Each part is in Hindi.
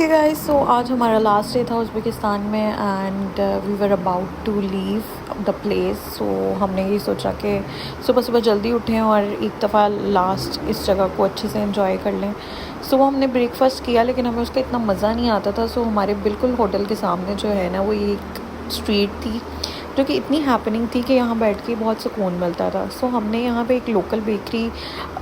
ओके गाइस, सो आज हमारा लास्ट डे था उज़्बेकिस्तान में and we were about to leave the place. So हमने ये सोचा कि सुबह सुबह जल्दी उठें और एक दफ़ा लास्ट इस जगह को अच्छे से एंजॉय कर लें। सो हमने ब्रेकफास्ट किया लेकिन हमें उसका इतना मज़ा नहीं आता था। सो हमारे बिल्कुल होटल के सामने जो है ना, वो एक स्ट्रीट थी जो कि इतनी हैपनिंग थी कि यहाँ बैठ के बहुत सुकून मिलता था। सो हमने यहाँ पे एक लोकल बेकरी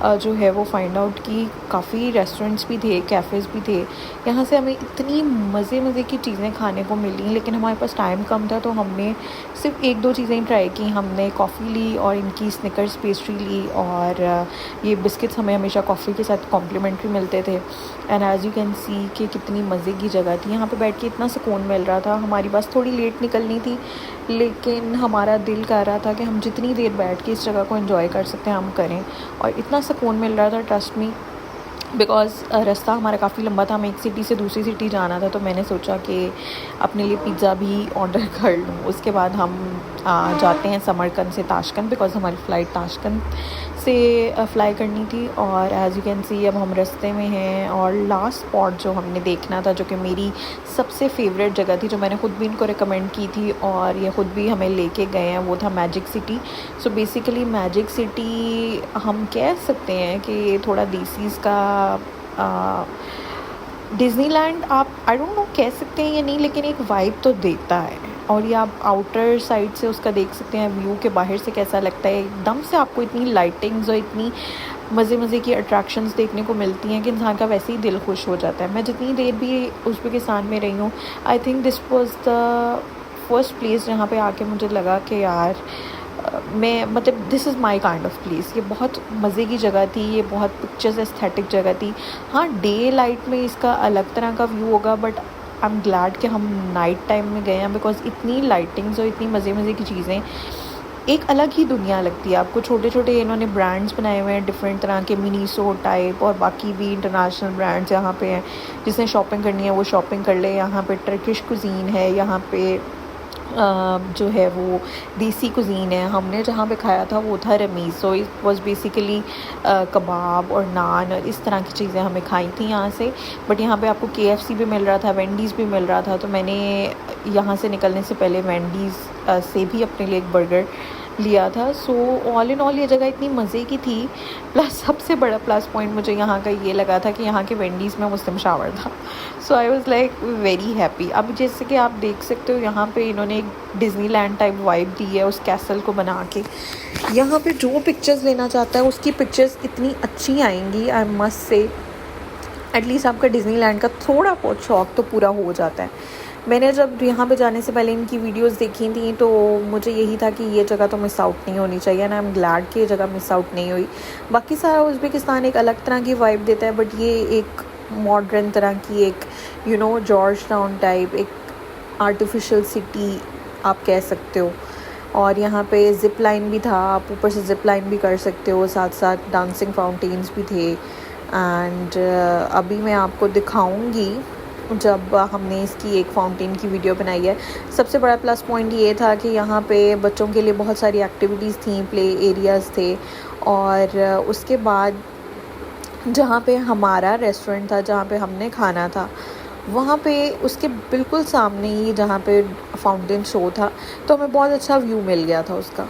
जो है वो फाइंड आउट की। काफ़ी रेस्टोरेंट्स भी थे, कैफ़ेज़ भी थे। यहाँ से हमें इतनी मज़े की चीज़ें खाने को मिली, लेकिन हमारे पास टाइम कम था तो हमने सिर्फ एक दो चीज़ें ट्राई की। हमने कॉफ़ी ली और इनकी स्निकर्स पेस्ट्री ली, और ये बिस्किट्स हमें हमेशा कॉफ़ी के साथ कॉम्प्लीमेंट्री मिलते थे। एंड एज़ यू कैन सी कि कितनी मज़े की जगह थी। यहाँ पे बैठ के इतना सुकून मिल रहा था। हमारी बस थोड़ी लेट निकलनी थी, लेकिन हमारा दिल कर रहा था कि हम जितनी देर बैठ के इस जगह को एंजॉय कर सकते हैं हम करें, और इतना सुकून मिल रहा था, ट्रस्ट मी। बिकॉज़ रास्ता हमारा काफ़ी लंबा था, हमें एक सिटी से दूसरी सिटी जाना था। तो मैंने सोचा कि अपने लिए पिज़्ज़ा भी ऑर्डर कर लूँ। उसके बाद हम जाते हैं समरकंद से ताशकंद, बिकॉज़ हमारी फ़्लाइट ताशकंद से फ़्लाई करनी थी। और एज़ यू कैन सी अब हम रास्ते में हैं, और लास्ट स्पॉट जो हमने देखना था, जो कि मेरी सबसे फेवरेट जगह थी, जो मैंने ख़ुद भी इनको रिकमेंड की थी और ये ख़ुद भी हमें लेके गए हैं, वो था magic city. So basically magic city हम कह सकते हैं कि थोड़ा देसीज़ का डिज़नीलैंड आप आई डोंट नो कह सकते हैं या नहीं, लेकिन एक वाइब तो देता है। और ये आप आउटर साइड से उसका देख सकते हैं व्यू, के बाहर से कैसा लगता है। एकदम से आपको इतनी लाइटिंग्स और इतनी मज़े की अट्रैक्शंस देखने को मिलती हैं कि इंसान का वैसे ही दिल खुश हो जाता है। मैं जितनी देर भी उज़्बेकिस्तान में रही हूँ, I think this was the first place जहाँ पे आके मुझे लगा कि यार मैं मतलब this is my kind of place. ये बहुत मज़े की जगह थी, ये बहुत पिक्चर्स एस्थेटिक जगह थी। हाँ, डे लाइट में इसका अलग तरह का व्यू होगा, बट आई एम ग्लैड कि हम नाइट टाइम में गए हैं, बिकॉज़ इतनी लाइटिंग्स और इतनी मज़े की चीज़ें, एक अलग ही दुनिया लगती है आपको। छोटे छोटे इन्होंने ब्रांड्स बनाए हुए हैं डिफरेंट तरह के, मिनीसो टाइप, और बाकी भी इंटरनेशनल ब्रांड्स यहाँ पे हैं। जिसने शॉपिंग करनी है वो शॉपिंग कर ले। यहाँ पे टर्किश कुजीन है, यहाँ पे जो है वो देसी कुजीन है। हमने जहाँ पे खाया था वो था रमीज़। So it was basically kebab और नान और इस तरह की चीज़ें हमें खाई थी यहाँ से। बट यहाँ पे आपको KFC भी मिल रहा था, वेंडीज़ भी मिल रहा था। तो मैंने यहाँ से निकलने से पहले वेंडीज़ से भी अपने लिए एक बर्गर लिया था। सो ऑल इन ऑल ये जगह इतनी मज़े की थी। प्लस सबसे बड़ा प्लस पॉइंट मुझे यहाँ का ये लगा था कि यहाँ के वेंडीज़ में मुस्लिम शावर था। So I was like very happy. अब जैसे कि आप देख सकते हो, यहाँ पे इन्होंने एक डिज़नीलैंड टाइप वाइब दी है उस कैसल को बना के। यहाँ पे जो पिक्चर्स लेना चाहता है उसकी पिक्चर्स इतनी अच्छी आएंगी, आई मस्ट से। एटलीस्ट आपका डिज़नीलैंड का थोड़ा बहुत शौक़ तो पूरा हो जाता है। मैंने जब यहाँ पे जाने से पहले इनकी वीडियोस देखी थी तो मुझे यही था कि ये जगह तो मिस आउट नहीं होनी चाहिए, ना आई एम ग्लैड कि ये जगह मिस आउट नहीं हुई। बाकी सारा उज़्बेकिस्तान एक अलग तरह की वाइब देता है, बट ये एक मॉडर्न तरह की, एक जॉर्ज टाउन टाइप, एक आर्टिफिशियल सिटी आप कह सकते हो। और यहाँ पे ज़िप लाइन भी था, आप ऊपर से ज़िप लाइन भी कर सकते हो, साथ साथ डांसिंग फाउंटेन्स भी थे। एंड अभी मैं आपको दिखाऊंगी जब हमने इसकी एक फाउंटेन की वीडियो बनाई है। सबसे बड़ा प्लस पॉइंट ये था कि यहाँ पे बच्चों के लिए बहुत सारी एक्टिविटीज़ थी, प्ले एरियाज़ थे। और उसके बाद जहाँ पे हमारा रेस्टोरेंट था, जहाँ पे हमने खाना था, वहाँ पे उसके बिल्कुल सामने ही जहाँ पे फाउंटेन शो था, तो हमें बहुत अच्छा व्यू मिल गया था उसका।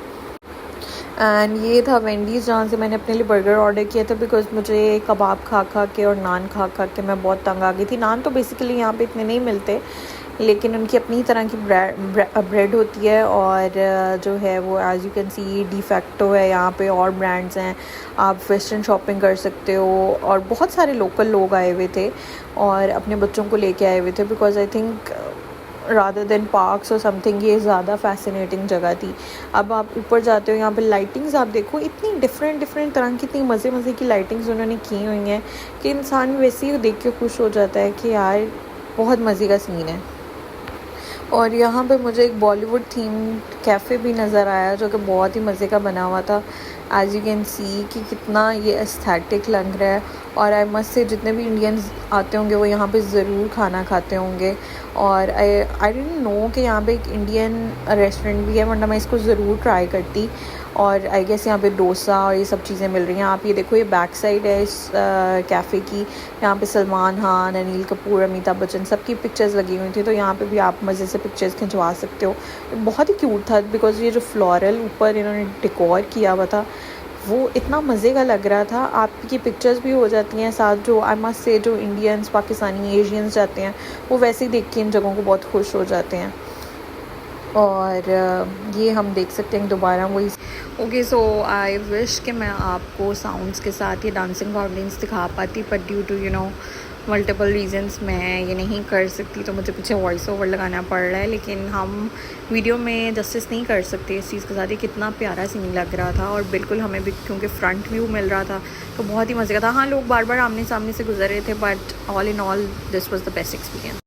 एंड ये था वेंडीज़, जहाँ से मैंने अपने लिए बर्गर ऑर्डर किया था, बिकॉज़ मुझे कबाब खा के और नान खा के मैं बहुत तंग आ गई थी। नान तो बेसिकली यहाँ पे इतने नहीं मिलते, लेकिन उनकी अपनी तरह की ब्रेड होती है, और जो है वो as you can see de facto है यहाँ पे, और ब्रांड्स हैं। आप वेस्टर्न शॉपिंग कर सकते हो। और बहुत सारे लोकल लोग आए हुए थे और अपने बच्चों को लेके आए हुए थे, because I think rather than parks और समथिंग ये ज़्यादा फैसिनेटिंग जगह थी। अब आप ऊपर जाते हो, यहाँ पे लाइटिंग्स आप देखो, इतनी डिफरेंट तरह की, इतनी मज़े की लाइटिंग्स उन्होंने की हुई हैं कि इंसान वैसे ही देख के खुश हो जाता है कि यार बहुत मज़े का सीन है। और यहाँ पे मुझे एक बॉलीवुड थीम कैफ़े भी नज़र आया, जो कि बहुत ही मज़े का बना हुआ था। एज यू कैन सी कि कितना ये एस्थेटिक लग रहा है। और आई मस्ट से जितने भी इंडियंस आते होंगे वो यहाँ पे ज़रूर खाना खाते होंगे। और आई डिडंट नो कि यहाँ पे एक इंडियन रेस्टोरेंट भी है, वरना मैं इसको ज़रूर ट्राई करती। और आई गेस यहाँ पे डोसा और ये सब चीज़ें मिल रही हैं। आप ये देखो, ये बैक साइड है इस कैफ़े की। यहाँ पे सलमान खान, अनिल कपूर, अमिताभ बच्चन सबकी पिक्चर्स लगी हुई थी, तो यहाँ पे भी आप मज़े से पिक्चर्स खिंचवा सकते हो। बहुत ही क्यूट था बिकॉज़ ये जो फ्लोरल ऊपर इन्होंने डेकोर किया हुआ था वो इतना मज़े का लग रहा था। आपकी पिक्चर्स भी हो जाती हैं साथ। जो आई मस्ट से जो इंडियंस, पाकिस्तानी, एशियंस जाते हैं वो वैसे ही देख के इन जगहों को बहुत खुश हो जाते हैं। और ये हम देख सकते हैं दोबारा वही। ओके, सो आई विश कि मैं आपको साउंड्स के साथ ये डांसिंग फाउंटेन्स दिखा पाती, but due to multiple reasons मैं ये नहीं कर सकती, तो मुझे पीछे वॉइस ओवर लगाना पड़ रहा है। लेकिन हम वीडियो में जस्टिस नहीं कर सकते इस चीज़ के साथ। ये कितना प्यारा सीन लग रहा था और बिल्कुल हमें भी क्योंकि फ्रंट व्यू मिल रहा था तो बहुत ही मज़े का था। हाँ, लोग बार बार आमने सामने से गुजर रहे थे, but all in all this was the best experience.